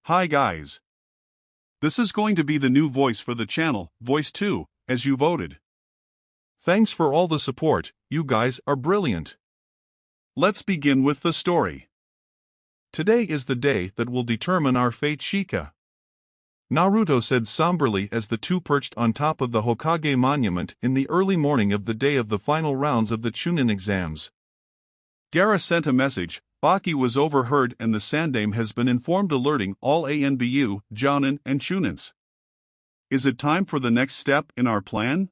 Hi guys. This is going to be the new voice for the channel, Voice 2, as you voted. Thanks for all the support, you guys are brilliant. Let's begin with the story. Today is the day that will determine our fate, Shika. Naruto said somberly as the two perched on top of the Hokage monument in the early morning of the day of the final rounds of the Chunin exams. Gaara sent a message. Baki was overheard and the Sandaime has been informed, alerting all ANBU, Jonin, and Chunins. Is it time for the next step in our plan?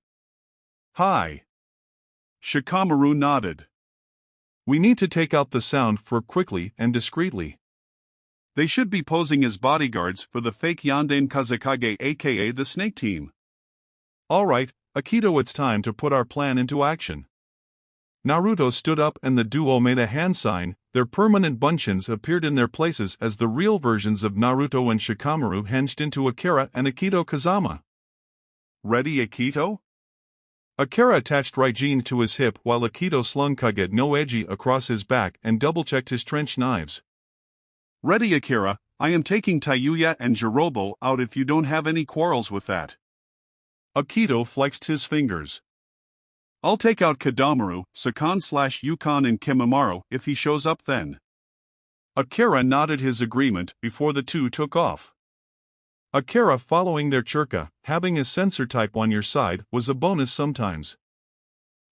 Hi. Shikamaru nodded. We need to take out the sound for quickly and discreetly. They should be posing as bodyguards for the fake Yanden Kazekage, aka the Snake Team. Alright, Akito, it's time to put our plan into action. Naruto stood up and the duo made a hand sign. Their permanent bunchins appeared in their places as the real versions of Naruto and Shikamaru hinged into Akira and Akito Kazama. Ready, Akito? Akira attached Raijin to his hip while Akito slung Kage no Eji across his back and double-checked his trench knives. Ready, Akira, I am taking Tayuya and Jirobo out if you don't have any quarrels with that. Akito flexed his fingers. I'll take out Kadamaru, Sakan/Yukon and Kimimaro if he shows up then. Akira nodded his agreement before the two took off. Akira following their churka, having a sensor type on your side was a bonus sometimes.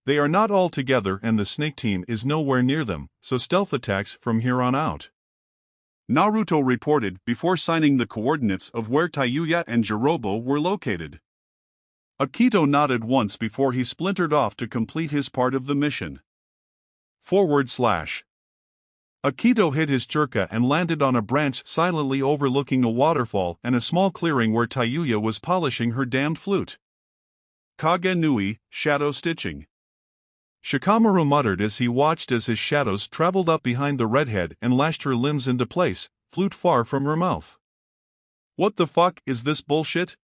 They are not all together and the Snake Team is nowhere near them, so stealth attacks from here on out. Naruto reported before signing the coordinates of where Tayuya and Jirobo were located. Akito nodded once before he splintered off to complete his part of the mission. Akito hit his churka and landed on a branch silently overlooking a waterfall and a small clearing where Tayuya was polishing her damned flute. Kage Nui, shadow stitching. Shikamaru muttered as he watched as his shadows traveled up behind the redhead and lashed her limbs into place, flute far from her mouth. What the fuck is this bullshit?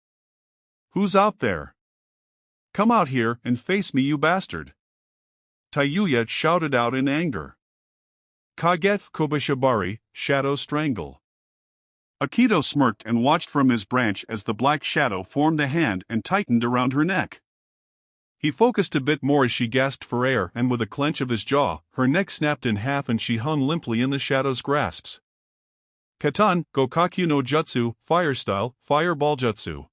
Who's out there? Come out here and face me, you bastard! Tayuya shouted out in anger. Kage Kobashibari, shadow strangle. Akito smirked and watched from his branch as the black shadow formed a hand and tightened around her neck. He focused a bit more as she gasped for air and with a clench of his jaw, her neck snapped in half and she hung limply in the shadow's grasps. Katan, Gokakyu no Jutsu, Fire Style, Fireball Jutsu.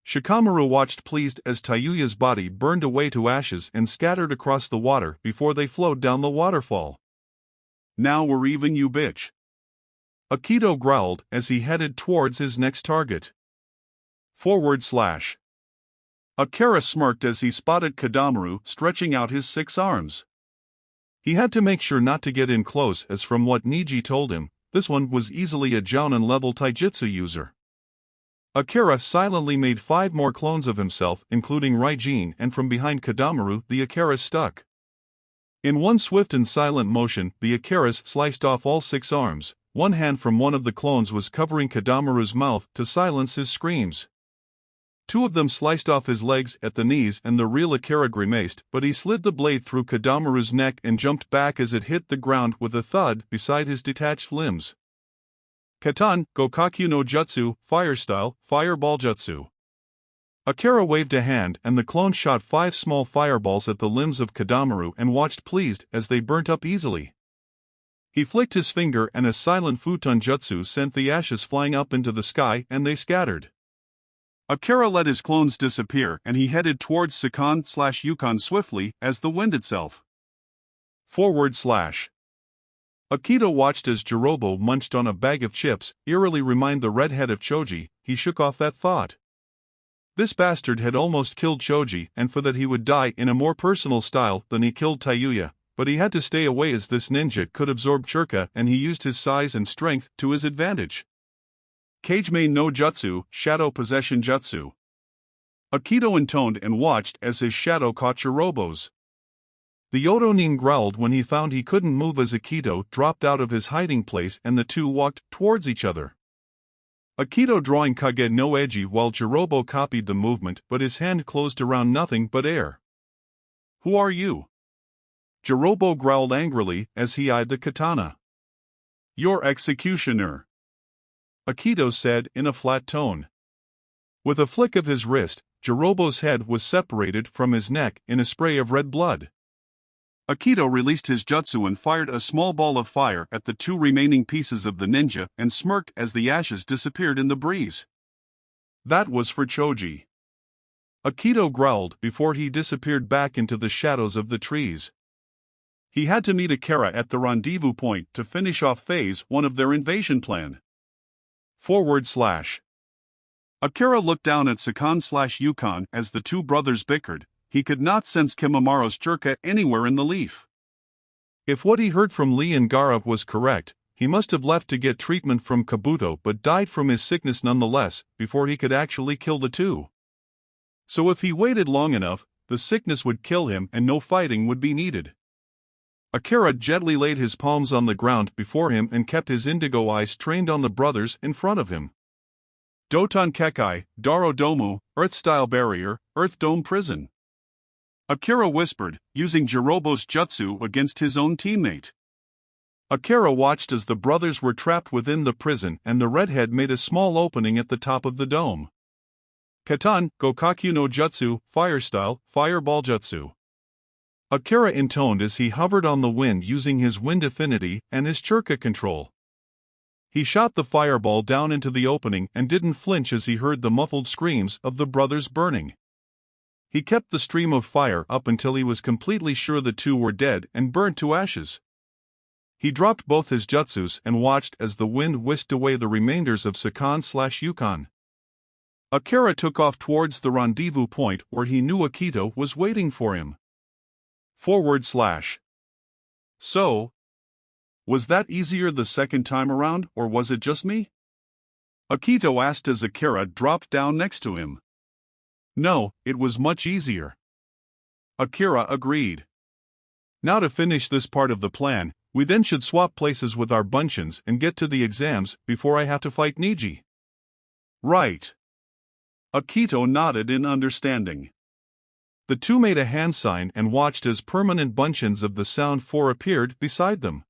Shikamaru watched pleased as Tayuya's body burned away to ashes and scattered across the water before they flowed down the waterfall. Now we're even, you bitch. Akito growled as he headed towards his next target. Akira smirked as he spotted Kadamaru stretching out his 6 arms. He had to make sure not to get in close as from what Neji told him, this one was easily a Jounin-level taijutsu user. Akira silently made 5 more clones of himself including Raijin and from behind Kadamaru the Akiras stuck. In one swift and silent motion the Akiras sliced off all 6 arms, one hand from one of the clones was covering Kadamaru's mouth to silence his screams. 2 of them sliced off his legs at the knees and the real Akira grimaced, but he slid the blade through Kadamaru's neck and jumped back as it hit the ground with a thud beside his detached limbs. Katan, Gokakyu no Jutsu, Fire Style, Fireball Jutsu. Akira waved a hand and the clone shot 5 small fireballs at the limbs of Kadamaru and watched pleased as they burnt up easily. He flicked his finger and a silent futon jutsu sent the ashes flying up into the sky and they scattered. Akira let his clones disappear and he headed towards Sakan/Yukon swiftly as the wind itself. Akito watched as Jirobo munched on a bag of chips, eerily remind the redhead of Choji. He shook off that thought. This bastard had almost killed Choji and for that he would die in a more personal style than he killed Tayuya, but he had to stay away as this ninja could absorb churka and he used his size and strength to his advantage. Kageme no Jutsu, Shadow Possession Jutsu. Akito intoned and watched as his shadow caught Jirobo's. The Otonin growled when he found he couldn't move as Akito dropped out of his hiding place and the two walked towards each other. Akito drawing Kage no Eji while Jirobo copied the movement but his hand closed around nothing but air. Who are you? Jirobo growled angrily as he eyed the katana. Your executioner. Akito said in a flat tone. With a flick of his wrist, Jirobo's head was separated from his neck in a spray of red blood. Akito released his jutsu and fired a small ball of fire at the two remaining pieces of the ninja and smirked as the ashes disappeared in the breeze. That was for Choji. Akito growled before he disappeared back into the shadows of the trees. He had to meet Akira at the rendezvous point to finish off phase 1 of their invasion plan. Akira looked down at Sakan/Yukon as the two brothers bickered. He could not sense Kimamaru's churka anywhere in the leaf. If what he heard from Lee and Gaara was correct, he must have left to get treatment from Kabuto but died from his sickness nonetheless before he could actually kill the two. So if he waited long enough, the sickness would kill him and no fighting would be needed. Akira gently laid his palms on the ground before him and kept his indigo eyes trained on the brothers in front of him. Doton Kekai, Daro Domu, Earth-style barrier, Earth Dome prison. Akira whispered, using Jirobo's jutsu against his own teammate. Akira watched as the brothers were trapped within the prison and the redhead made a small opening at the top of the dome. Katan, Gokakyu no Jutsu, Fire-style, Fireball Jutsu. Akira intoned as he hovered on the wind using his wind affinity and his churka control. He shot the fireball down into the opening and didn't flinch as he heard the muffled screams of the brothers burning. He kept the stream of fire up until he was completely sure the two were dead and burnt to ashes. He dropped both his jutsus and watched as the wind whisked away the remainders of Sakan/Yukon. Akira took off towards the rendezvous point where he knew Akito was waiting for him. So, was that easier the second time around or was it just me? Akito asked as Akira dropped down next to him. No, it was much easier. Akira agreed. Now to finish this part of the plan, we then should swap places with our bunchins and get to the exams before I have to fight Neji. Right. Akito nodded in understanding. The two made a hand sign and watched as permanent bunchins of the Sound 4 appeared beside them.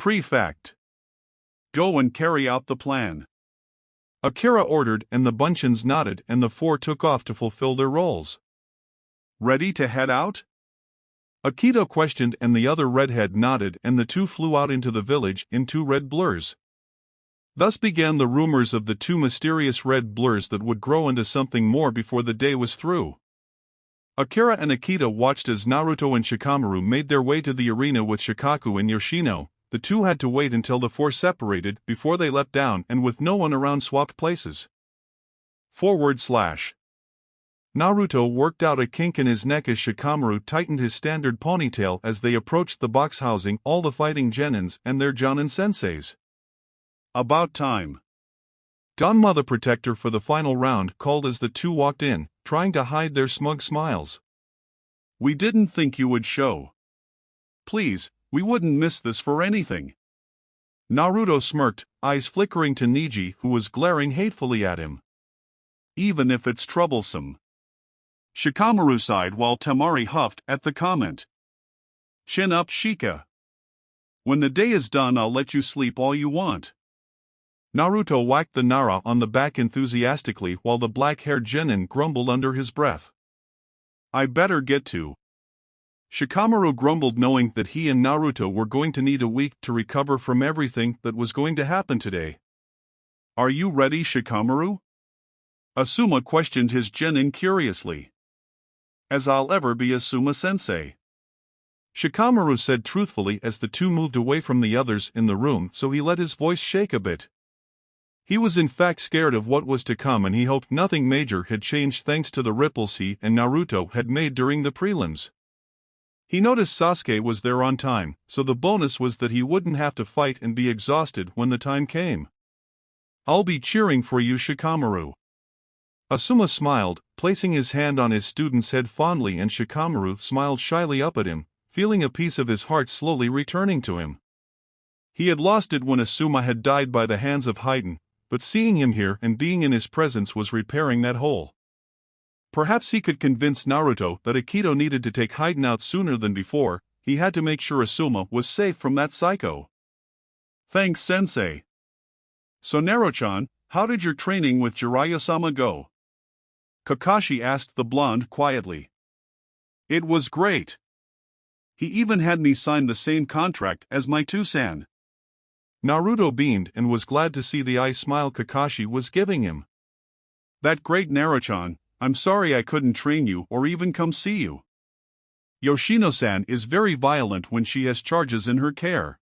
Prefect. Go and carry out the plan. Akira ordered and the bunchins nodded and the four took off to fulfill their roles. Ready to head out? Akito questioned and the other redhead nodded and the two flew out into the village in two red blurs. Thus began the rumors of the two mysterious red blurs that would grow into something more before the day was through. Akira and Akito watched as Naruto and Shikamaru made their way to the arena with Shikaku and Yoshino. The two had to wait until the four separated before they leapt down and with no one around swapped places. Naruto worked out a kink in his neck as Shikamaru tightened his standard ponytail as they approached the box housing all the fighting genins and their Jonin senseis. About time. Danma the protector for the final round called as the two walked in, trying to hide their smug smiles. We didn't think you would show. Please, we wouldn't miss this for anything. Naruto smirked, eyes flickering to Neji who was glaring hatefully at him. Even if it's troublesome. Shikamaru sighed while Temari huffed at the comment. Chin up, Shika. When the day is done I'll let you sleep all you want. Naruto whacked the Nara on the back enthusiastically while the black-haired Genin grumbled under his breath. I better get to. Shikamaru grumbled knowing that he and Naruto were going to need a week to recover from everything that was going to happen today. Are you ready, Shikamaru? Asuma questioned his Genin curiously. As I'll ever be Asuma-sensei. Shikamaru said truthfully as the two moved away from the others in the room so he let his voice shake a bit. He was in fact scared of what was to come and he hoped nothing major had changed thanks to the ripples he and Naruto had made during the prelims. He noticed Sasuke was there on time, so the bonus was that he wouldn't have to fight and be exhausted when the time came. I'll be cheering for you, Shikamaru. Asuma smiled, placing his hand on his student's head fondly and Shikamaru smiled shyly up at him, feeling a piece of his heart slowly returning to him. He had lost it when Asuma had died by the hands of Haiden, but seeing him here and being in his presence was repairing that hole. Perhaps he could convince Naruto that Akito needed to take Haiden out sooner than before. He had to make sure Asuma was safe from that psycho. Thanks, Sensei. So Naruto-chan, how did your training with Jiraiya-sama go? Kakashi asked the blonde quietly. It was great. He even had me sign the same contract as my Tusan. Naruto beamed and was glad to see the eye smile Kakashi was giving him. That great Naruto-chan, I'm sorry I couldn't train you or even come see you. Yoshino-san is very violent when she has charges in her care.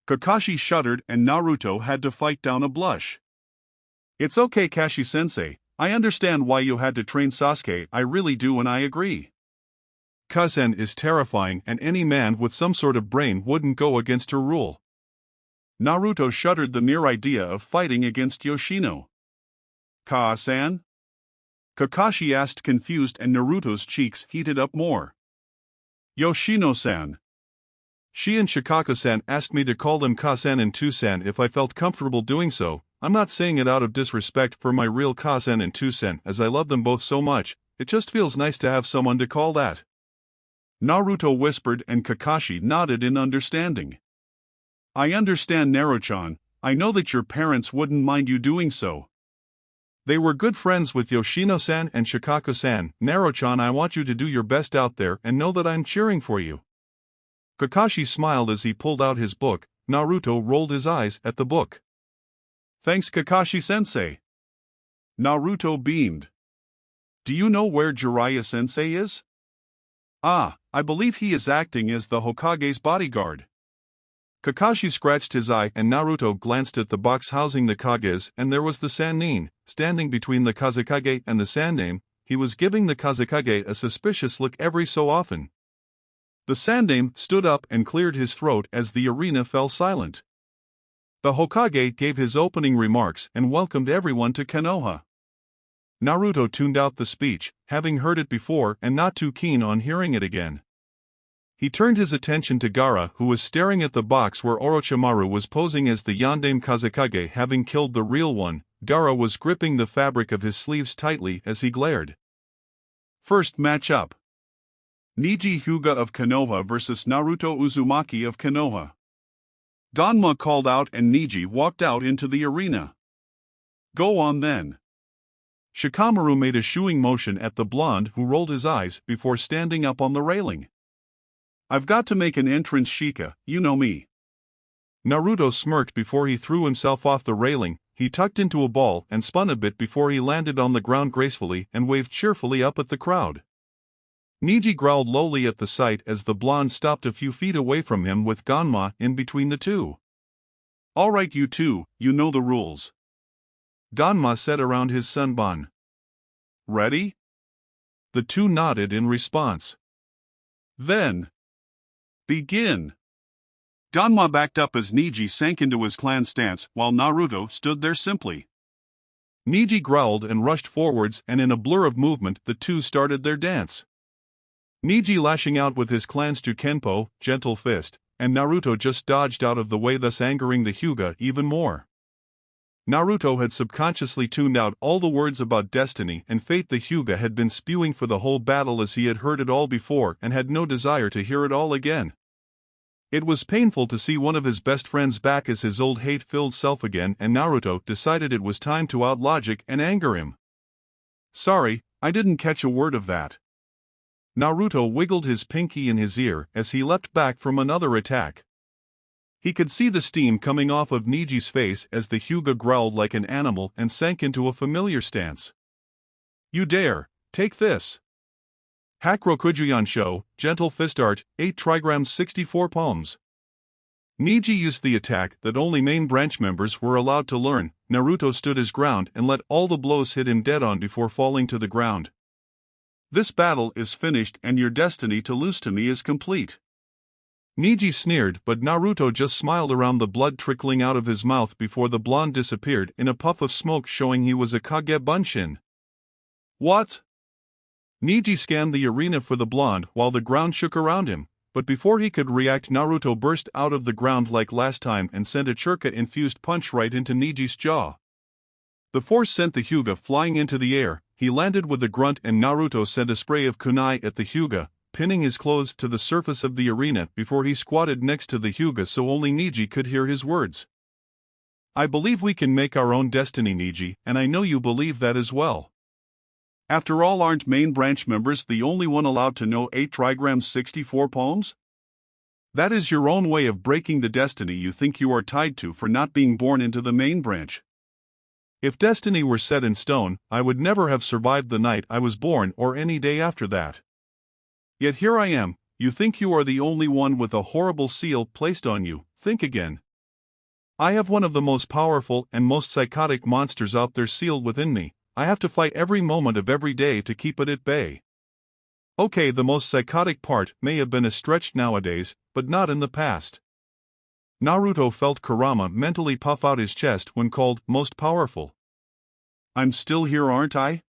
Kakashi shuddered and Naruto had to fight down a blush. It's okay Kashi-sensei, I understand why you had to train Sasuke, I really do and I agree. Kazen is terrifying and any man with some sort of brain wouldn't go against her rule. Naruto shuddered the mere idea of fighting against Yoshino. Ka-san? Kakashi asked confused and Naruto's cheeks heated up more. Yoshino-san. She and Shikako-san asked me to call them Ka-san and Tu-san if I felt comfortable doing so. I'm not saying it out of disrespect for my real Ka-san and Tu-san as I love them both so much, it just feels nice to have someone to call that. Naruto whispered and Kakashi nodded in understanding. I understand Naruto-chan, I know that your parents wouldn't mind you doing so. They were good friends with Yoshino-san and Shikako-san. Naruto-chan, I want you to do your best out there and know that I'm cheering for you. Kakashi smiled as he pulled out his book. Naruto rolled his eyes at the book. Thanks Kakashi-sensei. Naruto beamed. Do you know where Jiraiya-sensei is? Ah, I believe he is acting as the Hokage's bodyguard. Kakashi scratched his eye and Naruto glanced at the box housing the Kages and there was the Sannin, standing between the Kazekage and the Sandaime. He was giving the Kazekage a suspicious look every so often. The Sandaime stood up and cleared his throat as the arena fell silent. The Hokage gave his opening remarks and welcomed everyone to Konoha. Naruto tuned out the speech, having heard it before and not too keen on hearing it again. He turned his attention to Gaara who was staring at the box where Orochimaru was posing as the Yondaime Kazekage having killed the real one. Gaara was gripping the fabric of his sleeves tightly as he glared. First match-up. Neji Hyuga of Konoha vs Naruto Uzumaki of Konoha. Danma called out and Neji walked out into the arena. Go on then. Shikamaru made a shooing motion at the blonde who rolled his eyes before standing up on the railing. I've got to make an entrance Shika, you know me. Naruto smirked before he threw himself off the railing. He tucked into a ball and spun a bit before he landed on the ground gracefully and waved cheerfully up at the crowd. Neji growled lowly at the sight as the blonde stopped a few feet away from him with Ganma in between the two. Alright you two, you know the rules. Ganma said around his sunbun. Ready? The two nodded in response. Then. Begin. Ganma backed up as Neji sank into his clan stance while Naruto stood there simply. Neji growled and rushed forwards and in a blur of movement the two started their dance. Neji lashing out with his clan's Jukenpo, gentle fist, and Naruto just dodged out of the way thus angering the Hyuga even more. Naruto had subconsciously tuned out all the words about destiny and fate the Hyuga had been spewing for the whole battle as he had heard it all before and had no desire to hear it all again. It was painful to see one of his best friends back as his old hate-filled self again and Naruto decided it was time to out-logic and anger him. Sorry, I didn't catch a word of that. Naruto wiggled his pinky in his ear as he leapt back from another attack. He could see the steam coming off of Neji's face as the Hyuga growled like an animal and sank into a familiar stance. You dare, take this. Hakurokujuyan Sho, Gentle Fist Art, 8 trigrams 64 palms. Neji used the attack that only main branch members were allowed to learn. Naruto stood his ground and let all the blows hit him dead on before falling to the ground. This battle is finished and your destiny to lose to me is complete. Neji sneered but Naruto just smiled around the blood trickling out of his mouth before the blonde disappeared in a puff of smoke showing he was a Kage Bunshin. What? Neji scanned the arena for the blonde while the ground shook around him, but before he could react Naruto burst out of the ground like last time and sent a churka-infused punch right into Neji's jaw. The force sent the Hyuga flying into the air. He landed with a grunt and Naruto sent a spray of kunai at the Hyuga, pinning his clothes to the surface of the arena before he squatted next to the Hyuga so only Neji could hear his words. I believe we can make our own destiny, Neji, and I know you believe that as well. After all, aren't main branch members the only one allowed to know 8 trigrams 64 poems? That is your own way of breaking the destiny you think you are tied to for not being born into the main branch. If destiny were set in stone, I would never have survived the night I was born or any day after that. Yet here I am, you think you are the only one with a horrible seal placed on you. Think again. I have one of the most powerful and most psychotic monsters out there sealed within me. I have to fight every moment of every day to keep it at bay. Okay, the most psychotic part may have been a stretch nowadays, but not in the past. Naruto felt Kurama mentally puff out his chest when called most powerful. I'm still here, aren't I?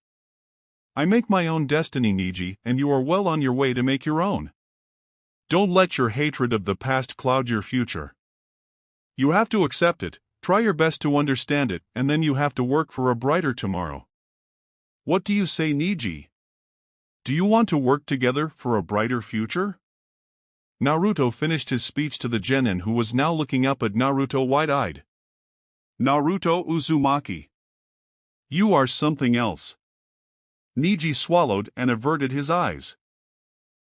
I make my own destiny, Neji, and you are well on your way to make your own. Don't let your hatred of the past cloud your future. You have to accept it, try your best to understand it, and then you have to work for a brighter tomorrow. What do you say, Neji? Do you want to work together for a brighter future? Naruto finished his speech to the Genin, who was now looking up at Naruto wide-eyed. Naruto Uzumaki. You are something else. Neji swallowed and averted his eyes.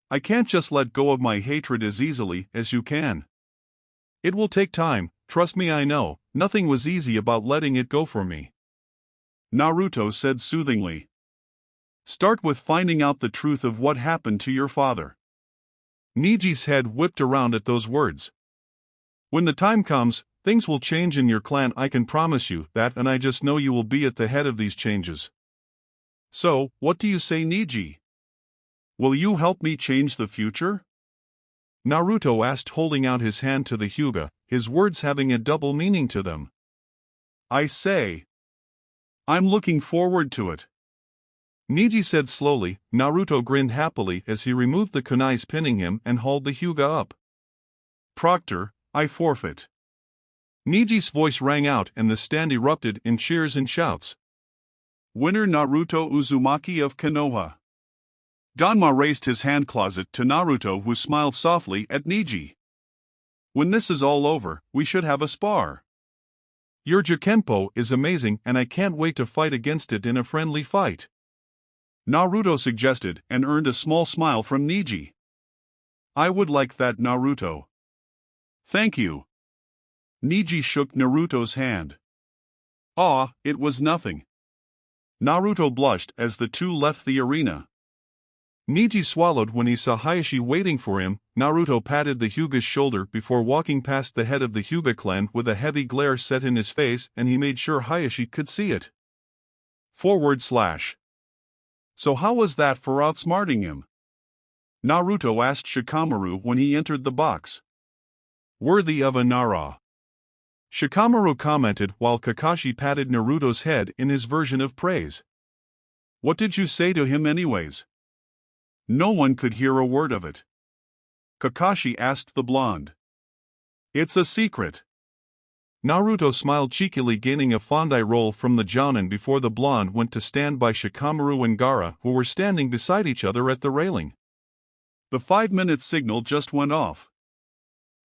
I can't just let go of my hatred as easily as you can. It will take time, trust me, I know. Nothing was easy about letting it go for me. Naruto said soothingly. Start with finding out the truth of what happened to your father. Neji's head whipped around at those words. When the time comes, things will change in your clan, I can promise you that, and I just know you will be at the head of these changes. So, what do you say, Neji? Will you help me change the future? Naruto asked, holding out his hand to the Hyuga, his words having a double meaning to them. I say. I'm looking forward to it. Neji said slowly. Naruto grinned happily as he removed the kunais pinning him and hauled the Hyuga up. Proctor, I forfeit. Neji's voice rang out and the stand erupted in cheers and shouts. Winner Naruto Uzumaki of Konoha. Danma raised his hand closet to Naruto, who smiled softly at Neji. When this is all over, we should have a spar. Your Jikenpo is amazing and I can't wait to fight against it in a friendly fight. Naruto suggested and earned a small smile from Neji. I would like that, Naruto. Thank you. Neji shook Naruto's hand. Ah, it was nothing. Naruto blushed as the two left the arena. Neji swallowed when he saw Hayashi waiting for him. Naruto patted the Hyuga's shoulder before walking past the head of the Hyuga clan with a heavy glare set in his face, and he made sure Hayashi could see it. // So how was that for outsmarting him? Naruto asked Shikamaru when he entered the box. Worthy of a Nara. Shikamaru commented while Kakashi patted Naruto's head in his version of praise. What did you say to him anyways? No one could hear a word of it. Kakashi asked the blonde. It's a secret. Naruto smiled cheekily, gaining a fond eye roll from the Jonin before the blonde went to stand by Shikamaru and Gaara, who were standing beside each other at the railing. The 5-minute signal just went off.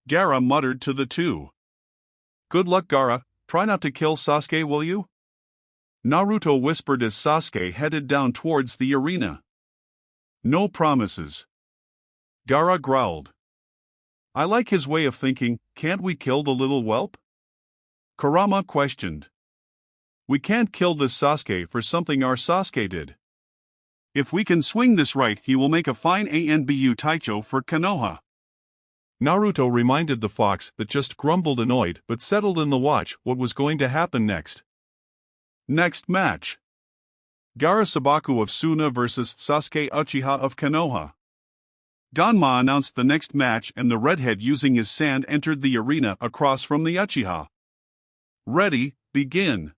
Gaara muttered to the two. Good luck, Gaara, try not to kill Sasuke, will you? Naruto whispered as Sasuke headed down towards the arena. No promises. Gaara growled. I like his way of thinking. Can't we kill the little whelp? Kurama questioned. We can't kill this Sasuke for something our Sasuke did. If we can swing this right, he will make a fine Anbu Taicho for Konoha. Naruto reminded the fox that just grumbled annoyed but settled in the watch what was going to happen next. Next match. Gaara Sabaku of Suna vs Sasuke Uchiha of Konoha. Danma announced the next match and the redhead using his sand entered the arena across from the Uchiha. Ready, begin.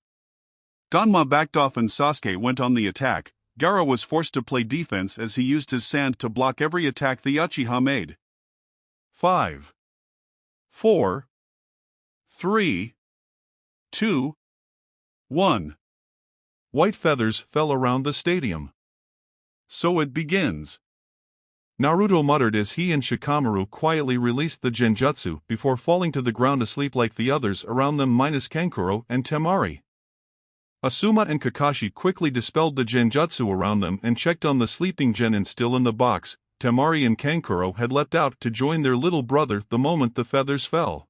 Danma backed off and Sasuke went on the attack. Gaara was forced to play defense as he used his sand to block every attack the Uchiha made. 5, 4, 3, 2, 1. White feathers fell around the stadium. So it begins. Naruto muttered as he and Shikamaru quietly released the genjutsu before falling to the ground asleep like the others around them minus Kankuro and Temari. Asuma and Kakashi quickly dispelled the genjutsu around them and checked on the sleeping genin still in the box. Temari and Kankuro had leapt out to join their little brother the moment the feathers fell.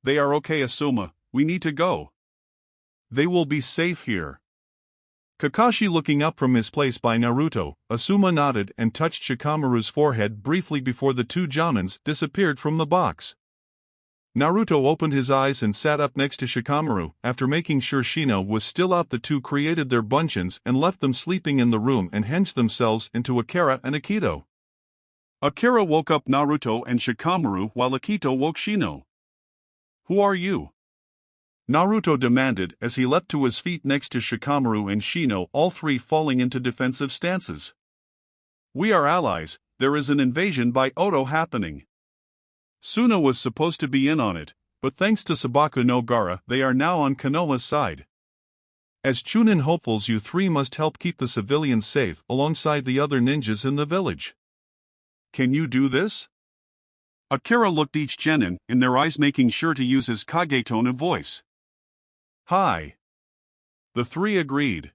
They are okay, Asuma, we need to go. They will be safe here. Kakashi looking up from his place by Naruto, Asuma nodded and touched Shikamaru's forehead briefly before the two Jonins disappeared from the box. Naruto opened his eyes and sat up next to Shikamaru. After making sure Shino was still out, the two created their bunchins and left them sleeping in the room and hinged themselves into Akira and Akito. Akira woke up Naruto and Shikamaru while Akito woke Shino. Who are you? Naruto demanded as he leapt to his feet next to Shikamaru and Shino, all three falling into defensive stances. We are allies, there is an invasion by Oto happening. Suna was supposed to be in on it, but thanks to Sabaku no Gaara they are now on Konoha's side. As Chunin hopefuls, you three must help keep the civilians safe alongside the other ninjas in the village. Can you do this? Akira looked each genin in their eyes, making sure to use his Kage tone of voice. Hi. The three agreed.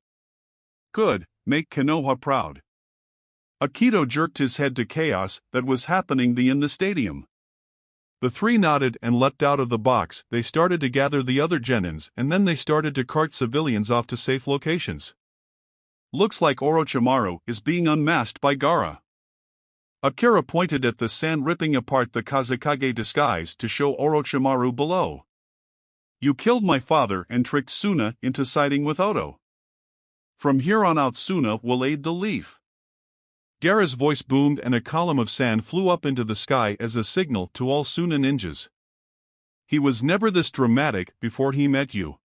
Good, make Konoha proud. Akito jerked his head to chaos that was happening in the stadium. The three nodded and leapt out of the box. They started to gather the other genins and then they started to cart civilians off to safe locations. Looks like Orochimaru is being unmasked by Gaara. Akira pointed at the sand, ripping apart the Kazekage disguise to show Orochimaru below. You killed my father and tricked Suna into siding with Oto. From here on out Suna will aid the Leaf. Gaara's voice boomed and a column of sand flew up into the sky as a signal to all Suna ninjas. He was never this dramatic before he met you.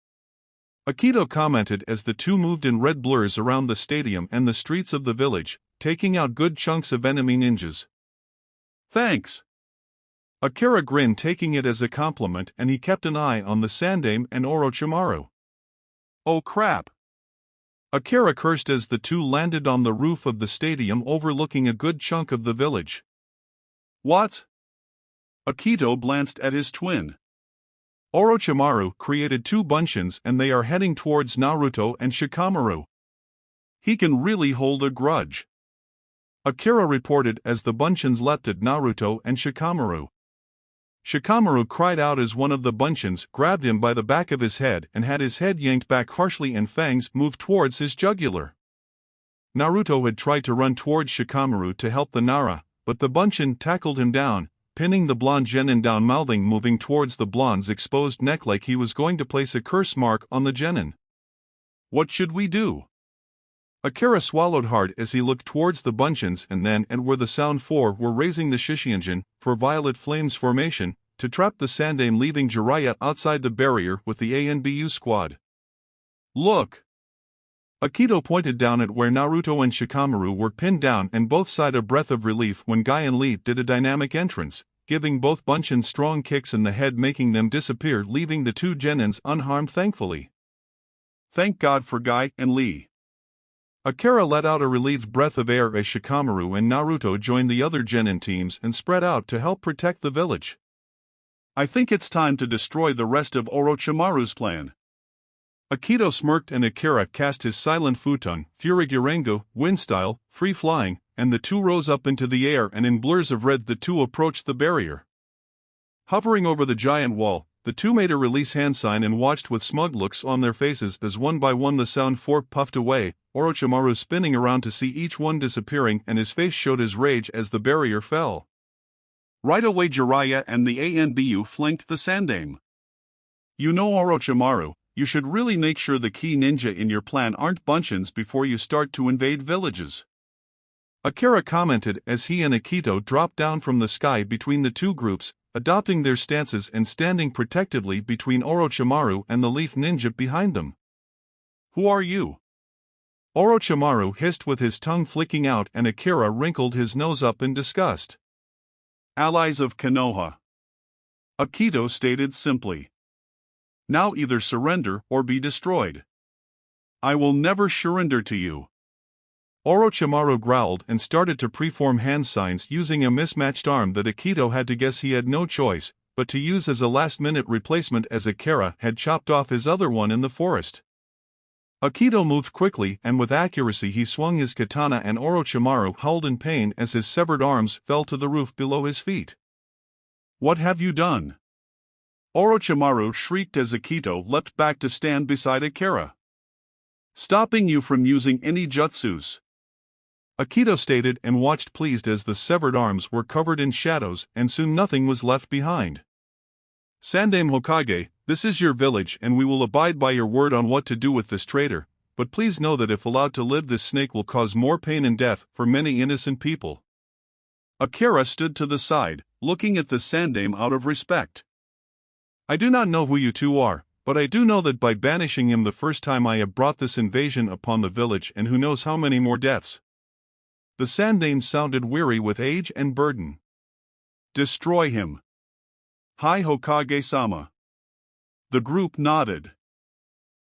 Akito commented as the two moved in red blurs around the stadium and the streets of the village, taking out good chunks of enemy ninjas. Thanks. Akira grinned, taking it as a compliment, and he kept an eye on the Sandaime and Orochimaru. Oh crap! Akira cursed as the two landed on the roof of the stadium overlooking a good chunk of the village. What? Akito glanced at his twin. Orochimaru created two bunchins and they are heading towards Naruto and Shikamaru. He can really hold a grudge. Akira reported as the bunchins leapt at Naruto and Shikamaru. Shikamaru cried out as one of the bunchins grabbed him by the back of his head and had his head yanked back harshly and fangs moved towards his jugular. Naruto had tried to run towards Shikamaru to help the Nara, but the bunchin tackled him down, pinning the blonde genin down, mouthing, moving towards the blonde's exposed neck like he was going to place a curse mark on the genin. What should we do? Akira swallowed hard as he looked towards the bunchins and then and where the Sound Four were raising the Shishianjin for Violet Flame's formation to trap the Sandaime, leaving Jiraiya outside the barrier with the ANBU squad. Look! Akito pointed down at where Naruto and Shikamaru were pinned down and both sighed a breath of relief when Guy and Lee did a dynamic entrance, giving both bunchins strong kicks in the head, making them disappear, leaving the two genins unharmed thankfully. Thank God for Guy and Lee. Akira let out a relieved breath of air as Shikamaru and Naruto joined the other genin teams and spread out to help protect the village. I think it's time to destroy the rest of Orochimaru's plan. Akito smirked and Akira cast his silent futon, Furigiranga, wind style, free flying, and the two rose up into the air and in blurs of red the two approached the barrier. Hovering over the giant wall, the two made a release hand sign and watched with smug looks on their faces as one by one the Sound Four puffed away, Orochimaru spinning around to see each one disappearing, and his face showed his rage as the barrier fell. Right away Jiraiya and the ANBU flanked the Sandaime. You know Orochimaru, you should really make sure the key ninja in your plan aren't bunchins before you start to invade villages. Akira commented as he and Akito dropped down from the sky between the two groups, adopting their stances and standing protectively between Orochimaru and the Leaf Ninja behind them. Who are you? Orochimaru hissed with his tongue flicking out, and Akira wrinkled his nose up in disgust. Allies of Konoha. Akito stated simply. Now either surrender or be destroyed. I will never surrender to you. Orochimaru growled and started to preform hand signs using a mismatched arm that Akito had to guess he had no choice but to use as a last-minute replacement as Akira had chopped off his other one in the forest. Akito moved quickly and with accuracy he swung his katana and Orochimaru howled in pain as his severed arms fell to the roof below his feet. "What have you done?" Orochimaru shrieked as Akito leapt back to stand beside Akira. "Stopping you from using any jutsus," Akito stated and watched pleased as the severed arms were covered in shadows and soon nothing was left behind. "Sandaime Hokage, this is your village and we will abide by your word on what to do with this traitor, but please know that if allowed to live this snake will cause more pain and death for many innocent people." Akira stood to the side, looking at the Sandaime out of respect. "I do not know who you two are, but I do know that by banishing him the first time I have brought this invasion upon the village and who knows how many more deaths." The Sandaime sounded weary with age and burden. "Destroy him." "Hi Hokage-sama." The group nodded.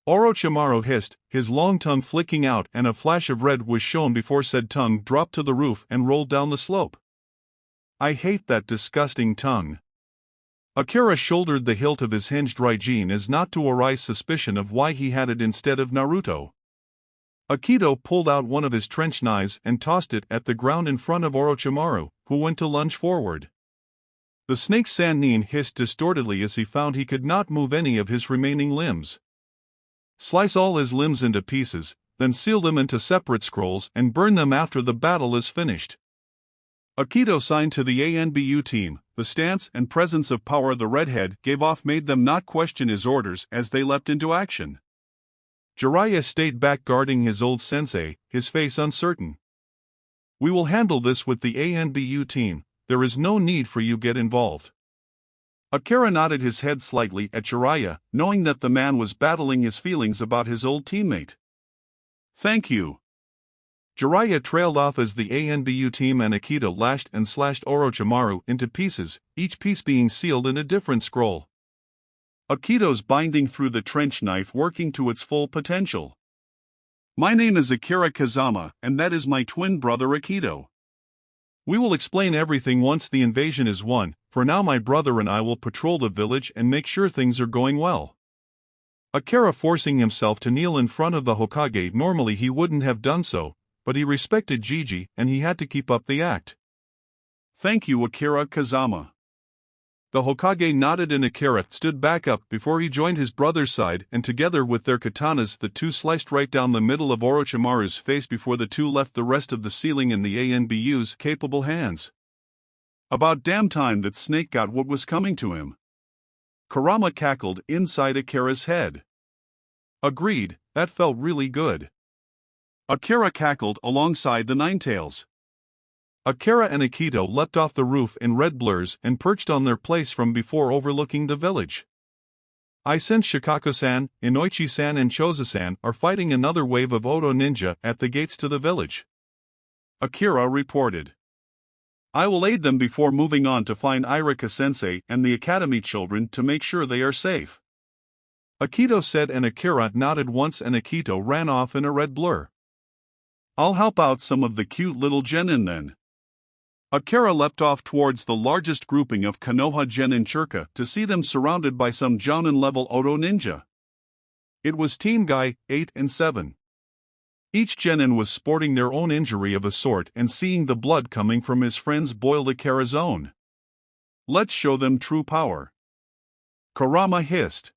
Orochimaru hissed, his long tongue flicking out and a flash of red was shown before said tongue dropped to the roof and rolled down the slope. "I hate that disgusting tongue." Akira shouldered the hilt of his hinged Raijin as not to arouse suspicion of why he had it instead of Naruto. Akito pulled out one of his trench knives and tossed it at the ground in front of Orochimaru, who went to lunge forward. The snake Sannin hissed distortedly as he found he could not move any of his remaining limbs. "Slice all his limbs into pieces, then seal them into separate scrolls and burn them after the battle is finished." Akito signed to the ANBU team. The stance and presence of power the redhead gave off made them not question his orders as they leapt into action. Jiraiya stayed back guarding his old sensei, his face uncertain. "We will handle this with the ANBU team. There is no need for you get involved." Akira nodded his head slightly at Jiraiya, knowing that the man was battling his feelings about his old teammate. "Thank you." Jiraiya trailed off as the ANBU team and Akito lashed and slashed Orochimaru into pieces, each piece being sealed in a different scroll. Akito's binding through the trench knife working to its full potential. "My name is Akira Kazama, and that is my twin brother Akito. We will explain everything once the invasion is won. For now my brother and I will patrol the village and make sure things are going well." Akira forcing himself to kneel in front of the Hokage. Normally he wouldn't have done so, but he respected Gigi and he had to keep up the act. "Thank you Akira Kazama." The Hokage nodded and Akira stood back up before he joined his brother's side and together with their katanas the two sliced right down the middle of Orochimaru's face before the two left the rest of the ceiling in the ANBU's capable hands. "About damn time that snake got what was coming to him." Kurama cackled inside Akira's head. "Agreed, that felt really good." Akira cackled alongside the Ninetails. Akira and Akito leapt off the roof in red blurs and perched on their place from before overlooking the village. "I sense Shikaku-san, Inoichi-san and Choza-san are fighting another wave of Oto ninja at the gates to the village," Akira reported. "I will aid them before moving on to find Irika-sensei and the academy children to make sure they are safe," Akito said and Akira nodded once and Akito ran off in a red blur. "I'll help out some of the cute little Genin then." Akira leapt off towards the largest grouping of Konoha Genin Churka to see them surrounded by some Jounin-level Oto ninja. It was Team Guy, 8 and 7. Each Genin was sporting their own injury of a sort and seeing the blood coming from his friend's boiled Akira's own. "Let's show them true power," Kurama hissed.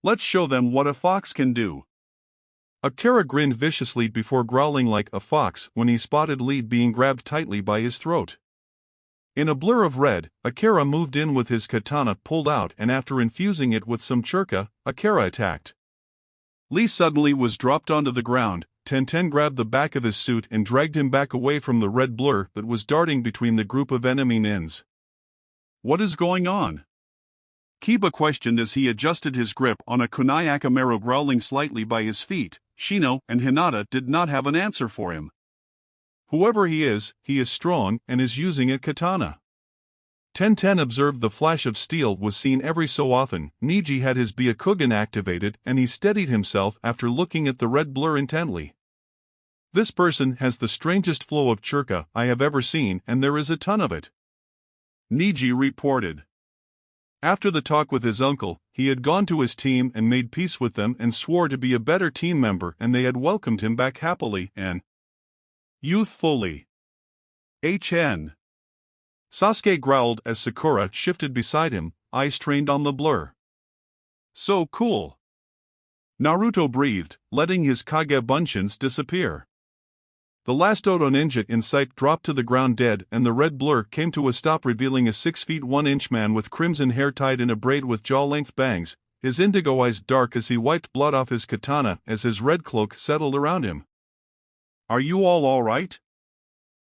"Let's show them what a fox can do." Akira grinned viciously before growling like a fox when he spotted Lead being grabbed tightly by his throat. In a blur of red, Akira moved in with his katana pulled out and after infusing it with some churka, Akira attacked. Lee suddenly was dropped onto the ground. Tenten grabbed the back of his suit and dragged him back away from the red blur that was darting between the group of enemy nins. "What is going on?" Kiba questioned as he adjusted his grip on a kunai Akamaru growling slightly by his feet. Shino and Hinata did not have an answer for him. "Whoever he is strong and is using a katana." Tenten observed the flash of steel was seen every so often. Neji had his Byakugan activated and he steadied himself after looking at the red blur intently. This person has the strangest flow of churka I have ever seen, and there is a ton of it," Neji reported. After the talk with his uncle, he had gone to his team and made peace with them and swore to be a better team member, and they had welcomed him back happily and youthfully. HN. Sasuke growled as Sakura shifted beside him, eyes trained on the blur. "So cool." Naruto breathed, letting his Kage Bunshins disappear. The last Odo ninja in sight dropped to the ground dead, and the red blur came to a stop, revealing a 6 feet 1 inch man with crimson hair tied in a braid with jaw-length bangs, his indigo eyes dark as he wiped blood off his katana as his red cloak settled around him. "Are you all right?"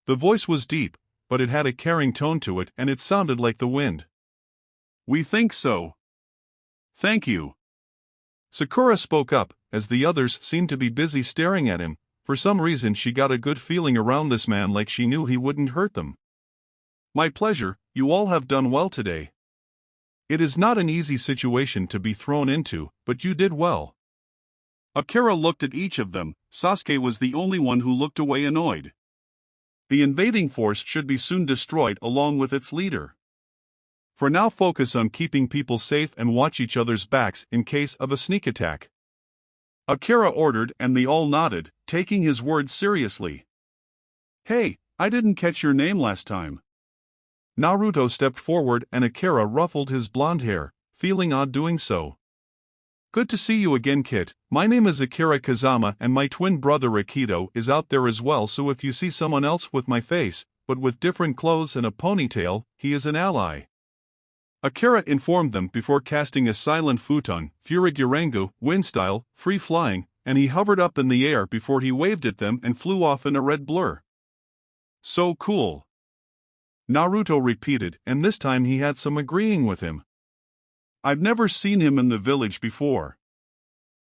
The voice was deep, but it had a caring tone to it, and it sounded like the wind. "We think so. Thank you." Sakura spoke up, as the others seemed to be busy staring at him. For some reason she got a good feeling around this man, like she knew he wouldn't hurt them. "My pleasure, you all have done well today. It is not an easy situation to be thrown into, but you did well." Akira looked at each of them. Sasuke was the only one who looked away annoyed. The invading force should be soon destroyed along with its leader. For now, focus on keeping people safe and watch each other's backs in case of a sneak attack, Akira ordered, and they all nodded, taking his words seriously. "Hey, I didn't catch your name last time." Naruto stepped forward and Akira ruffled his blonde hair, feeling odd doing so. "Good to see you again, Kit. My name is Akira Kazama and my twin brother Akito is out there as well, so if you see someone else with my face, but with different clothes and a ponytail, he is an ally," Akira informed them before casting a silent futon, Furigurangu, wind style, free flying, and he hovered up in the air before he waved at them and flew off in a red blur. "So cool," Naruto repeated, and this time he had some agreeing with him. "I've never seen him in the village before.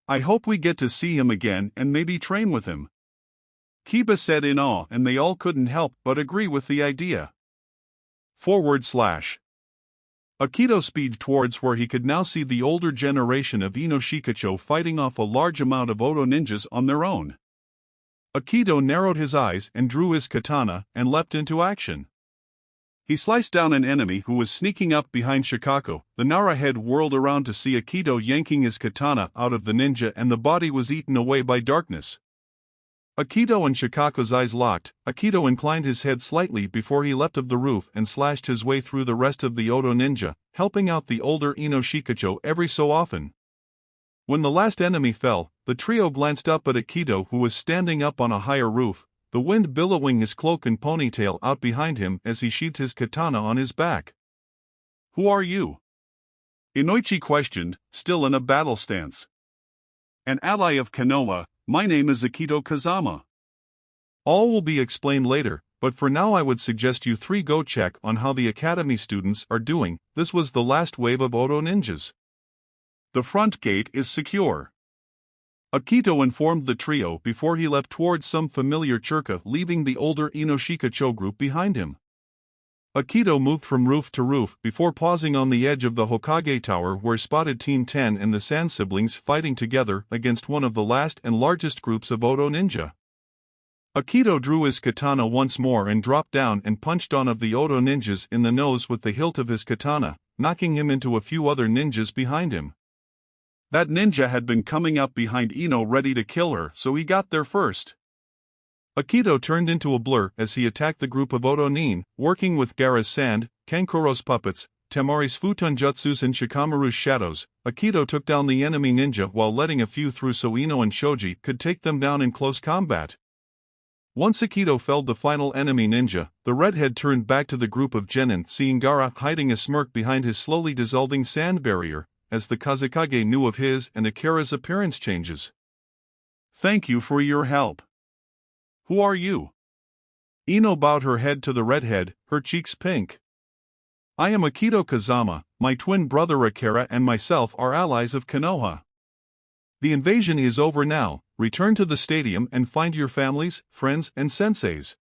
I hope we get to see him again and maybe train with him," Kiba said in awe, and they all couldn't help but agree with the idea. // Akito speed towards where he could now see the older generation of Inoshikacho fighting off a large amount of Odo ninjas on their own. Akito narrowed his eyes and drew his katana and leapt into action. He sliced down an enemy who was sneaking up behind Shikako. The Nara head whirled around to see Akito yanking his katana out of the ninja, and the body was eaten away by darkness. Akito and Shikako's eyes locked. Akito inclined his head slightly before he leapt of the roof and slashed his way through the rest of the Odo ninja, helping out the older Inoshikacho every so often. When the last enemy fell, the trio glanced up at Akito, who was standing up on a higher roof, the wind billowing his cloak and ponytail out behind him as he sheathed his katana on his back. "Who are you?" Inoichi questioned, still in a battle stance. "An ally of Konoha. My name is Akito Kazama." "All will be explained later, but for now I would suggest you three go check on how the academy students are doing. This was the last wave of Odo ninjas. The front gate is secure," Akito informed the trio before he leapt towards some familiar churka, leaving the older Inoshikacho group behind him. Akito moved from roof to roof before pausing on the edge of the Hokage Tower, where spotted Team 10 and the Sand siblings fighting together against one of the last and largest groups of Odo ninja. Akito drew his katana once more and dropped down and punched one of the Odo ninjas in the nose with the hilt of his katana, knocking him into a few other ninjas behind him. That ninja had been coming up behind Ino ready to kill her, so he got there first. Akito turned into a blur as he attacked the group of Odo nin, working with Gaara's sand, Kankuro's puppets, Temari's futon jutsus and Shikamaru's shadows. Akito took down the enemy ninja while letting a few through so Ino and Shoji could take them down in close combat. Once Akito felled the final enemy ninja, the redhead turned back to the group of Genin, seeing Gaara hiding a smirk behind his slowly dissolving sand barrier, as the Kazekage knew of his and Akira's appearance changes. "Thank you for your help. Who are you?" Ino bowed her head to the redhead, her cheeks pink. "I am Akito Kazama. My twin brother Akira and myself are allies of Konoha. The invasion is over now. Return to the stadium and find your families, friends, and senseis.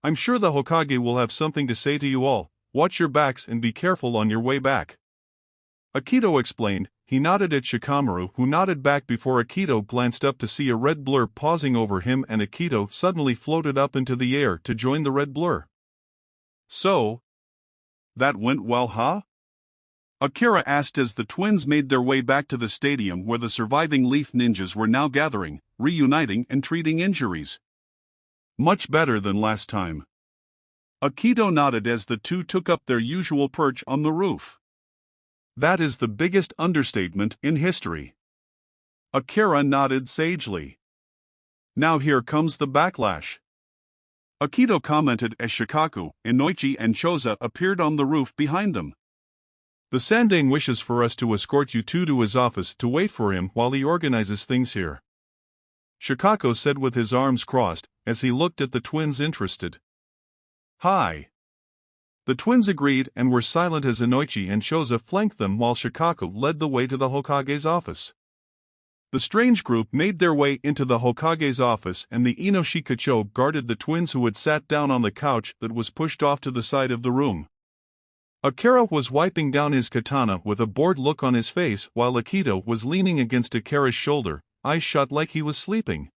I'm sure the Hokage will have something to say to you all. Watch your backs and be careful on your way back," Akito explained, he nodded at Shikamaru, who nodded back before Akito glanced up to see a red blur pausing over him, and Akito suddenly floated up into the air to join the red blur. So, that went well, huh? Akira asked as the twins made their way back to the stadium where the surviving Leaf Ninjas were now gathering, reuniting and treating injuries. Much better than last time. Akito nodded as the two took up their usual perch on the roof. That is the biggest understatement in history. Akira nodded sagely. Now here comes the backlash. Akito commented as Shikaku, Inoichi and Choza appeared on the roof behind them. The Sandaime wishes for us to escort you two to his office to wait for him while he organizes things here. Shikaku said with his arms crossed, as he looked at the twins interested. Hi. The twins agreed and were silent as Inoichi and Choza flanked them while Shikaku led the way to the Hokage's office. The strange group made their way into the Hokage's office, and the Inoshikacho guarded the twins who had sat down on the couch that was pushed off to the side of the room. Akira was wiping down his katana with a bored look on his face while Akito was leaning against Akira's shoulder, eyes shut like he was sleeping.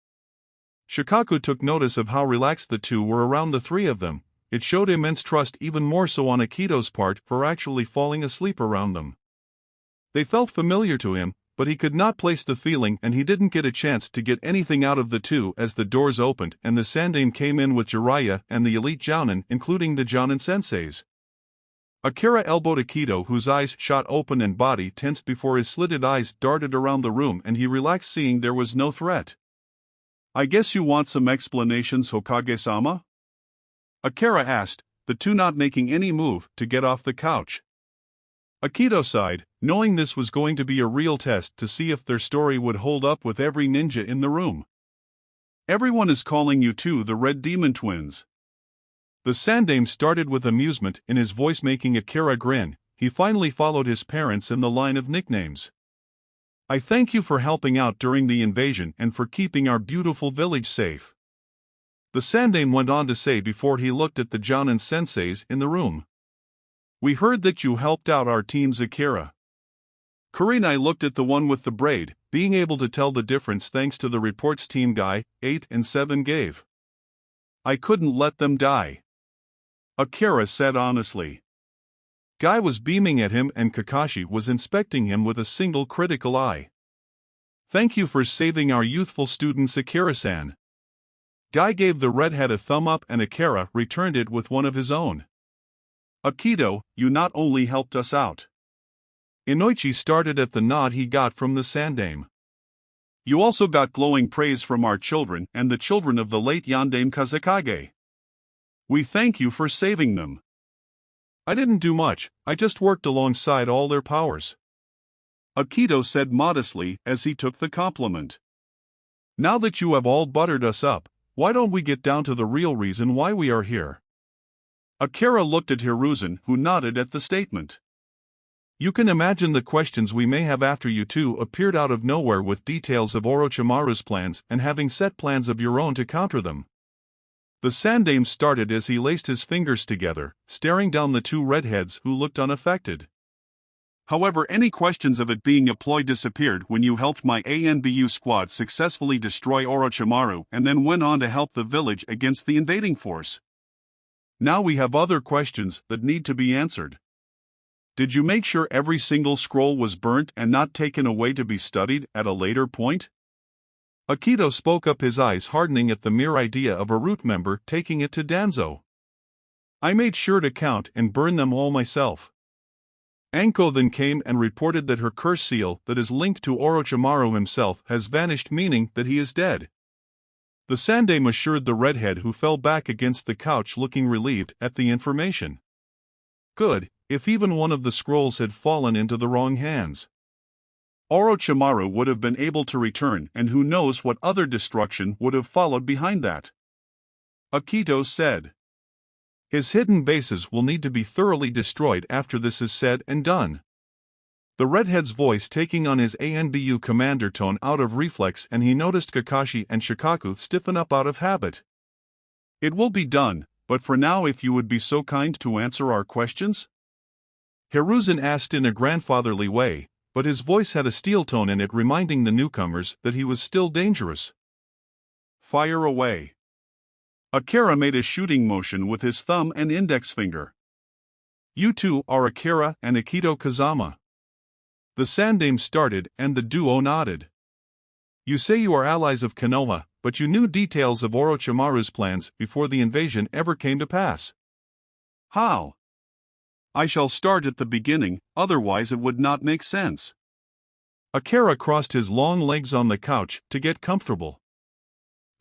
Shikaku took notice of how relaxed the two were around the three of them. It showed immense trust, even more so on Akito's part, for actually falling asleep around them. They felt familiar to him, but he could not place the feeling, and he didn't get a chance to get anything out of the two as the doors opened and the Sandaime came in with Jiraiya and the elite Jounin, including the Jounin senseis. Akira elbowed Akito, whose eyes shot open and body tensed before his slitted eyes darted around the room, and he relaxed seeing there was no threat. I guess you want some explanations, Hokage-sama? Akira asked, the two not making any move to get off the couch. Akito sighed, knowing this was going to be a real test to see if their story would hold up with every ninja in the room. Everyone is calling you two the Red Demon Twins. The Sandaime started with amusement in his voice, making Akira grin. He finally followed his parents in the line of nicknames. I thank you for helping out during the invasion and for keeping our beautiful village safe. The Sandaime went on to say before he looked at the Jounin senseis in the room. We heard that you helped out our teams, Akira. Kurenai looked at the one with the braid, being able to tell the difference thanks to the reports Team Guy 8 and 7 gave. I couldn't let them die, Akira said honestly. Guy was beaming at him and Kakashi was inspecting him with a single critical eye. Thank you for saving our youthful students, Akira-san. Guy gave the redhead a thumb up and Akira returned it with one of his own. Akito, you not only helped us out. Inoichi started at the nod he got from the Sandaime. You also got glowing praise from our children and the children of the late Yondaime Kazekage. We thank you for saving them. I didn't do much, I just worked alongside all their powers. Akito said modestly as he took the compliment. Now that you have all buttered us up, why don't we get down to the real reason why we are here? Akira looked at Hiruzen, who nodded at the statement. You can imagine the questions we may have after you two appeared out of nowhere with details of Orochimaru's plans and having set plans of your own to counter them. The Sandaime started as he laced his fingers together, staring down the two redheads who looked unaffected. However, any questions of it being a ploy disappeared when you helped my ANBU squad successfully destroy Orochimaru and then went on to help the village against the invading force. Now we have other questions that need to be answered. Did you make sure every single scroll was burnt and not taken away to be studied at a later point? Akito spoke up, his eyes hardening at the mere idea of a root member taking it to Danzo. I made sure to count and burn them all myself. Anko then came and reported that her curse seal that is linked to Orochimaru himself has vanished, meaning that he is dead. The Sandaime assured the redhead, who fell back against the couch looking relieved at the information. Good, if even one of the scrolls had fallen into the wrong hands. Orochimaru would have been able to return, and who knows what other destruction would have followed behind that. Akito said. His hidden bases will need to be thoroughly destroyed after this is said and done. The redhead's voice taking on his ANBU commander tone out of reflex, and he noticed Kakashi and Shikaku stiffen up out of habit. It will be done, but for now if you would be so kind to answer our questions? Hiruzen asked in a grandfatherly way, but his voice had a steel tone in it, reminding the newcomers that he was still dangerous. Fire away. Akira made a shooting motion with his thumb and index finger. You two are Akira and Akito Kazama. The Sandame started and the duo nodded. You say you are allies of Konoha, but you knew details of Orochimaru's plans before the invasion ever came to pass. How? I shall start at the beginning, otherwise it would not make sense. Akira crossed his long legs on the couch to get comfortable.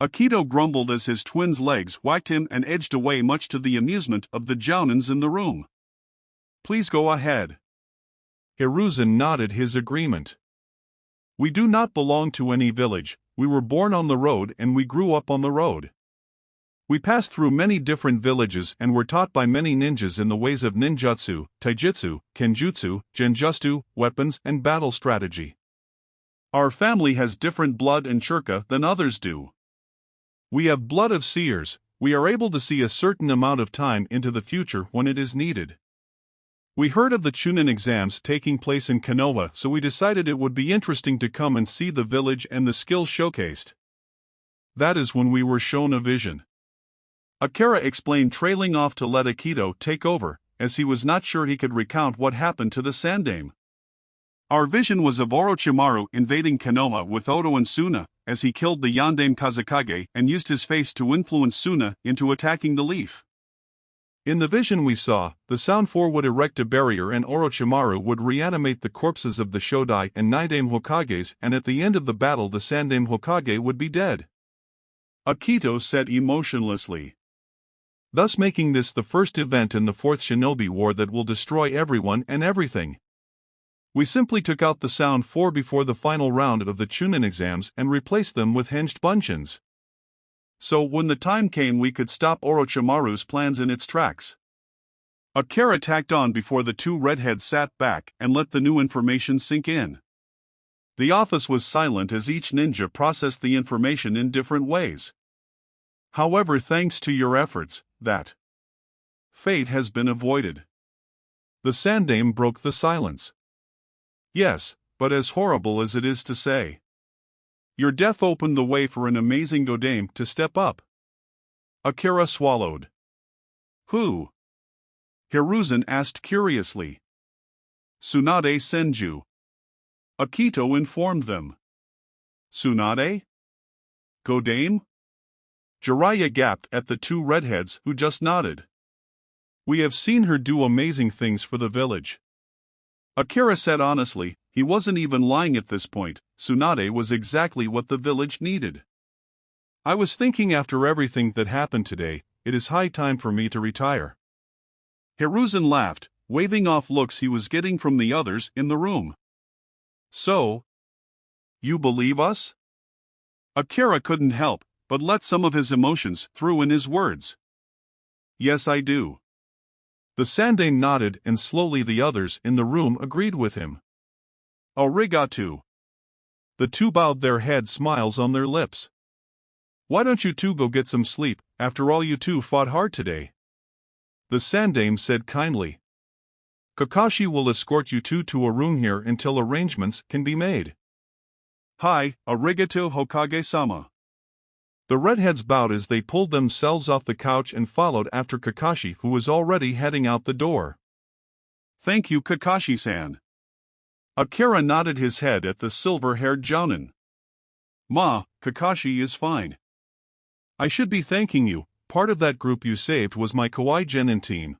Akito grumbled as his twin's legs whacked him and edged away, much to the amusement of the jounins in the room. Please go ahead. Hiruzen nodded his agreement. We do not belong to any village, we were born on the road and we grew up on the road. We passed through many different villages and were taught by many ninjas in the ways of ninjutsu, taijutsu, kenjutsu, genjutsu, weapons and battle strategy. Our family has different blood and chakra than others do. We have blood of seers, we are able to see a certain amount of time into the future when it is needed. We heard of the Chunin exams taking place in Konoha, so we decided it would be interesting to come and see the village and the skills showcased. That is when we were shown a vision. Akira explained, trailing off to let Akito take over, as he was not sure he could recount what happened to the Sandame. Our vision was of Orochimaru invading Konoha with Oto and Suna, as he killed the Yandame Kazekage and used his face to influence Suna into attacking the leaf. In the vision we saw, the Sound Four would erect a barrier and Orochimaru would reanimate the corpses of the Shodai and Nidame Hokages, and at the end of the battle the Sandame Hokage would be dead. Akito said emotionlessly. Thus making this the first event in the Fourth Shinobi War that will destroy everyone and everything. We simply took out the Sound Four before the final round of the Chunin exams and replaced them with hinged buncheons. So when the time came we could stop Orochimaru's plans in its tracks. Akira tacked on before the two redheads sat back and let the new information sink in. The office was silent as each ninja processed the information in different ways. However, thanks to your efforts, that fate has been avoided. The Sandame broke the silence. Yes, but as horrible as it is to say, your death opened the way for an amazing Godame to step up. Akira swallowed. Who? Hiruzen asked curiously. Tsunade Senju. Akito informed them. Tsunade? Godame? Jiraiya gaped at the two redheads who just nodded. We have seen her do amazing things for the village. Akira said honestly, he wasn't even lying at this point. Tsunade was exactly what the village needed. I was thinking, after everything that happened today, it is high time for me to retire. Hiruzen laughed, waving off looks he was getting from the others in the room. So, you believe us? Akira couldn't help but let some of his emotions through in his words. Yes, I do. The Sandame nodded and slowly the others in the room agreed with him. Arigato. The two bowed their heads, smiles on their lips. Why don't you two go get some sleep, after all you two fought hard today? The Sandame said kindly. Kakashi will escort you two to a room here until arrangements can be made. Hi, arigato Hokage-sama. The redheads bowed as they pulled themselves off the couch and followed after Kakashi, who was already heading out the door. Thank you, Kakashi-san. Akira nodded his head at the silver-haired jounin. Ma, Kakashi is fine. I should be thanking you, part of that group you saved was my Kawaii Genin team.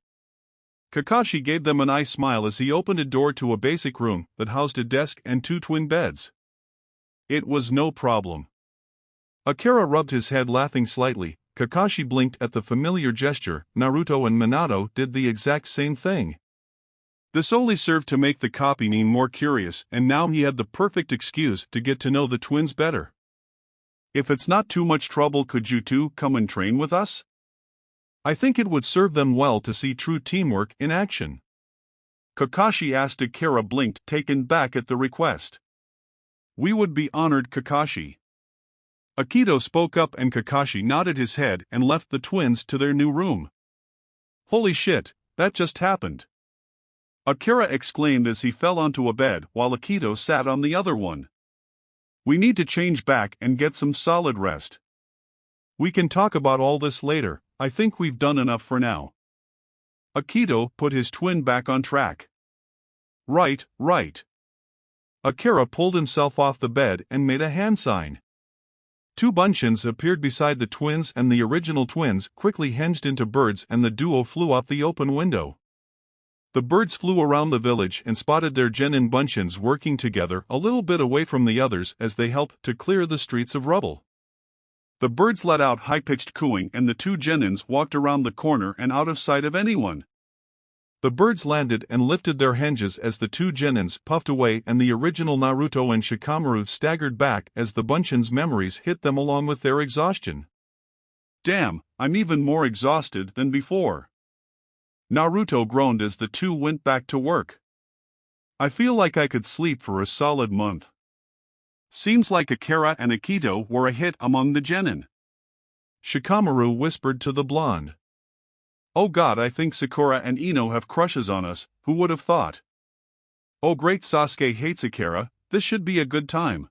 Kakashi gave them a nice smile as he opened a door to a basic room that housed a desk and two twin beds. It was no problem. Akira rubbed his head, laughing slightly. Kakashi blinked at the familiar gesture. Naruto and Minato did the exact same thing. This only served to make the copying more curious, and now he had the perfect excuse to get to know the twins better. If it's not too much trouble, could you two come and train with us? I think it would serve them well to see true teamwork in action. Kakashi asked. Akira blinked, taken back at the request. We would be honored, Kakashi. Akito spoke up and Kakashi nodded his head and left the twins to their new room. Holy shit, that just happened. Akira exclaimed as he fell onto a bed while Akito sat on the other one. We need to change back and get some solid rest. We can talk about all this later, I think we've done enough for now. Akito put his twin back on track. Right. Akira pulled himself off the bed and made a hand sign. Two bunchins appeared beside the twins and the original twins quickly hinged into birds and the duo flew out the open window. The birds flew around the village and spotted their Genin bunchins working together a little bit away from the others as they helped to clear the streets of rubble. The birds let out high-pitched cooing and the two Genins walked around the corner and out of sight of anyone. The birds landed and lifted their hinges as the two Genins puffed away and the original Naruto and Shikamaru staggered back as the bunchins' memories hit them along with their exhaustion. Damn, I'm even more exhausted than before. Naruto groaned as the two went back to work. I feel like I could sleep for a solid month. Seems like Akira and Akito were a hit among the Genin. Shikamaru whispered to the blonde. Oh god, I think Sakura and Ino have crushes on us, who would have thought? Oh great, Sasuke hates Akira, this should be a good time.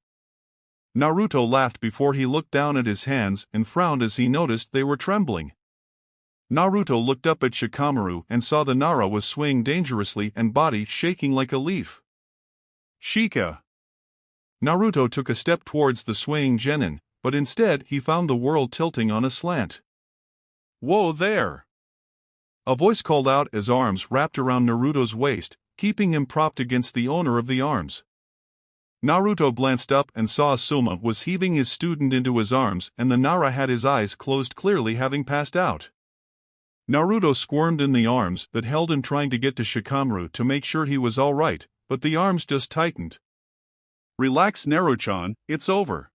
Naruto laughed before he looked down at his hands and frowned as he noticed they were trembling. Naruto looked up at Shikamaru and saw the Nara was swaying dangerously and body shaking like a leaf. Shika! Naruto took a step towards the swaying Genin, but instead he found the world tilting on a slant. Whoa there! A voice called out as arms wrapped around Naruto's waist, keeping him propped against the owner of the arms. Naruto glanced up and saw Asuma was heaving his student into his arms and the Nara had his eyes closed, clearly having passed out. Naruto squirmed in the arms that held him, trying to get to Shikamaru to make sure he was alright, but the arms just tightened. Relax Naruto-chan, it's over.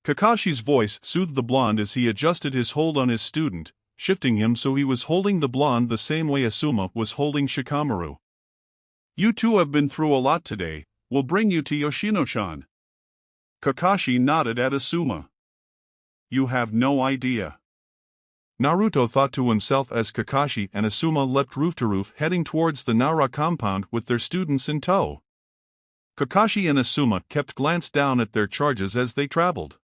Kakashi's voice soothed the blonde as he adjusted his hold on his student, shifting him so he was holding the blonde the same way Asuma was holding Shikamaru. You two have been through a lot today, we'll bring you to Yoshino-chan. Kakashi nodded at Asuma. You have no idea. Naruto thought to himself as Kakashi and Asuma leapt roof to roof heading towards the Nara compound with their students in tow. Kakashi and Asuma kept glance down at their charges as they traveled.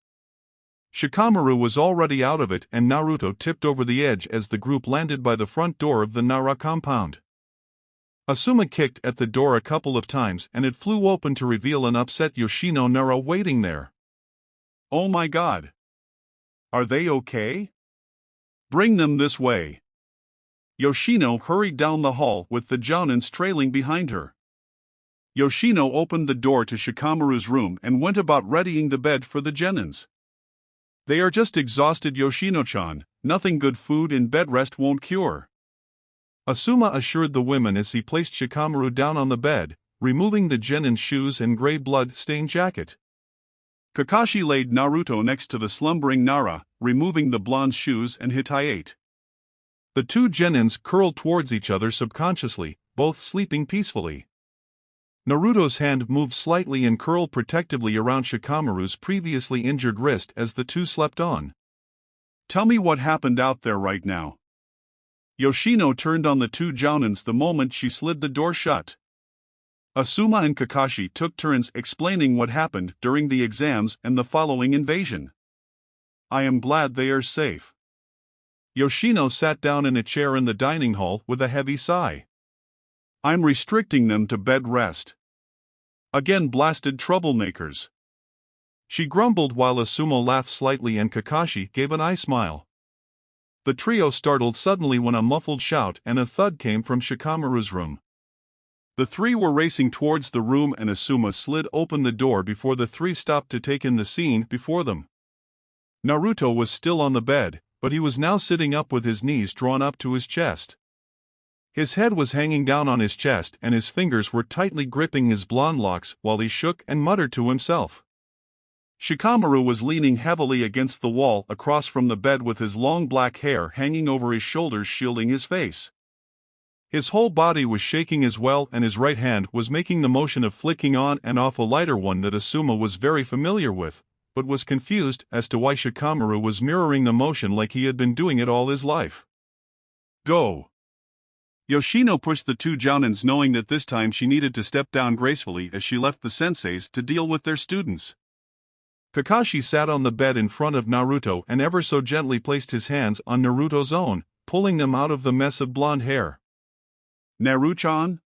Shikamaru was already out of it and Naruto tipped over the edge as the group landed by the front door of the Nara compound. Asuma kicked at the door a couple of times and it flew open to reveal an upset Yoshino Nara waiting there. Oh my god! Are they okay? Bring them this way. Yoshino hurried down the hall with the Jounins trailing behind her. Yoshino opened the door to Shikamaru's room and went about readying the bed for the Genins. They are just exhausted Yoshino-chan, nothing good food and bed rest won't cure. Asuma assured the women as he placed Shikamaru down on the bed, removing the Genin's shoes and gray blood-stained jacket. Kakashi laid Naruto next to the slumbering Nara, removing the blonde's shoes and Hitayate. The two Genins curled towards each other subconsciously, both sleeping peacefully. Naruto's hand moved slightly and curled protectively around Shikamaru's previously injured wrist as the two slept on. Tell me what happened out there right now. Yoshino turned on the two Jounins the moment she slid the door shut. Asuma and Kakashi took turns explaining what happened during the exams and the following invasion. I am glad they are safe. Yoshino sat down in a chair in the dining hall with a heavy sigh. I'm restricting them to bed rest. Again, blasted troublemakers. She grumbled while Asuma laughed slightly and Kakashi gave an eye smile. The trio startled suddenly when a muffled shout and a thud came from Shikamaru's room. The three were racing towards the room and Asuma slid open the door before the three stopped to take in the scene before them. Naruto was still on the bed, but he was now sitting up with his knees drawn up to his chest. His head was hanging down on his chest and his fingers were tightly gripping his blonde locks while he shook and muttered to himself. Shikamaru was leaning heavily against the wall across from the bed with his long black hair hanging over his shoulders shielding his face. His whole body was shaking as well and his right hand was making the motion of flicking on and off a lighter one that Asuma was very familiar with, but was confused as to why Shikamaru was mirroring the motion like he had been doing it all his life. Go! Yoshino pushed the two jounins, knowing that this time she needed to step down gracefully as she left the senseis to deal with their students. Kakashi sat on the bed in front of Naruto and ever so gently placed his hands on Naruto's own, pulling them out of the mess of blonde hair. "Naru-chan?"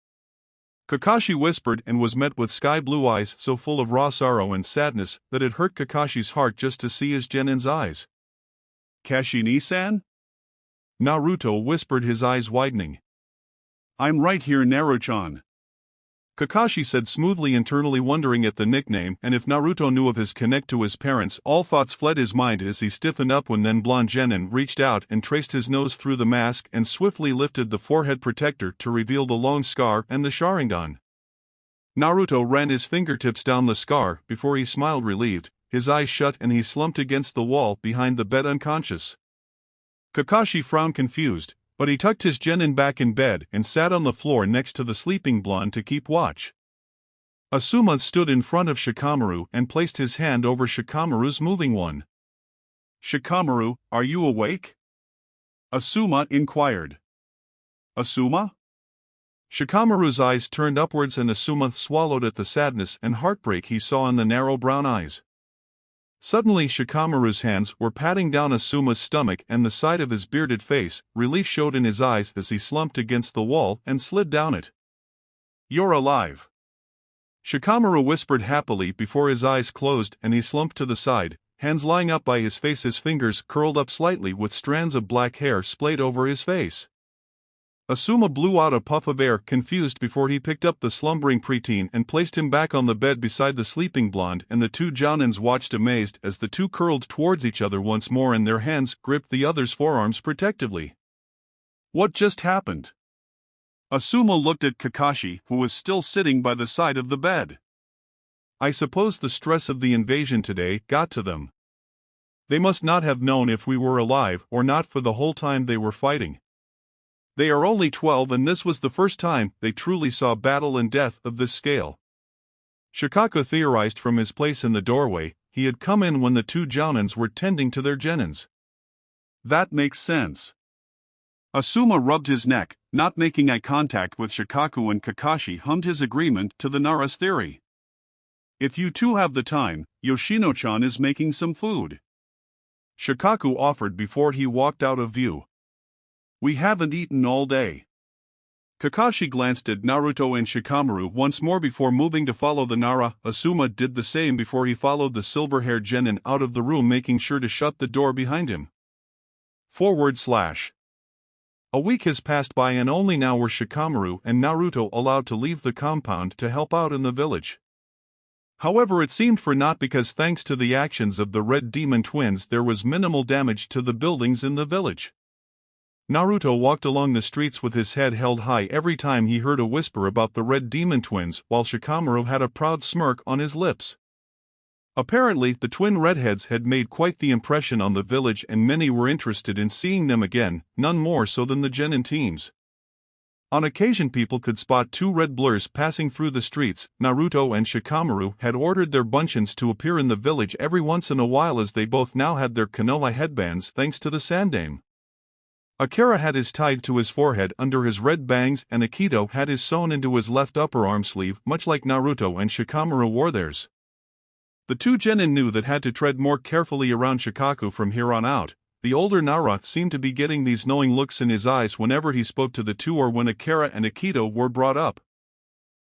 Kakashi whispered and was met with sky-blue eyes so full of raw sorrow and sadness that it hurt Kakashi's heart just to see his Genin's eyes. "Kashini-san?" Naruto whispered, his eyes widening. "I'm right here, Naru-chan," Kakashi said smoothly, internally wondering at the nickname and if Naruto knew of his connect to his parents. All thoughts fled his mind as he stiffened up when then blonde Genin reached out and traced his nose through the mask and swiftly lifted the forehead protector to reveal the long scar and the Sharingan. Naruto ran his fingertips down the scar before he smiled relieved, his eyes shut, and he slumped against the wall behind the bed unconscious. Kakashi frowned confused, but he tucked his Genin back in bed and sat on the floor next to the sleeping blonde to keep watch. Asuma stood in front of Shikamaru and placed his hand over Shikamaru's moving one. "Shikamaru, are you awake?" Asuma inquired. "Asuma?" Shikamaru's eyes turned upwards and Asuma swallowed at the sadness and heartbreak he saw in the narrow brown eyes. Suddenly Shikamaru's hands were patting down Asuma's stomach and the side of his bearded face. Relief showed in his eyes as he slumped against the wall and slid down it. "You're alive," Shikamaru whispered happily before his eyes closed and he slumped to the side, hands lying up by his face, his fingers curled up slightly with strands of black hair splayed over his face. Asuma blew out a puff of air, confused, before he picked up the slumbering preteen and placed him back on the bed beside the sleeping blonde, and the two jounins watched amazed as the two curled towards each other once more and their hands gripped the other's forearms protectively. "What just happened?" Asuma looked at Kakashi, who was still sitting by the side of the bed. "I suppose the stress of the invasion today got to them. They must not have known if we were alive or not for the whole time they were fighting. They are only 12 and this was the first time they truly saw battle and death of this scale." Shikaku theorized from his place in the doorway. He had come in when the two jounins were tending to their genins. "That makes sense." Asuma rubbed his neck, not making eye contact with Shikaku, and Kakashi hummed his agreement to the Nara's theory. "If you two have the time, Yoshino-chan is making some food," Shikaku offered before he walked out of view. "We haven't eaten all day." Kakashi glanced at Naruto and Shikamaru once more before moving to follow the Nara. Asuma did the same before he followed the silver-haired Genin out of the room, making sure to shut the door behind him. A week has passed by and only now were Shikamaru and Naruto allowed to leave the compound to help out in the village. However, it seemed for naught because thanks to the actions of the Red Demon twins there was minimal damage to the buildings in the village. Naruto walked along the streets with his head held high every time he heard a whisper about the Red Demon twins, while Shikamaru had a proud smirk on his lips. Apparently, the twin redheads had made quite the impression on the village and many were interested in seeing them again, none more so than the Genin teams. On occasion people could spot two red blurs passing through the streets. Naruto and Shikamaru had ordered their bunchins to appear in the village every once in a while as they both now had their Konoha headbands thanks to the Sandame. Akira had his tied to his forehead under his red bangs and Akito had his sewn into his left upper arm sleeve, much like Naruto and Shikamaru wore theirs. The two Genin knew that had to tread more carefully around Shikaku from here on out. The older Nara seemed to be getting these knowing looks in his eyes whenever he spoke to the two or when Akira and Akito were brought up.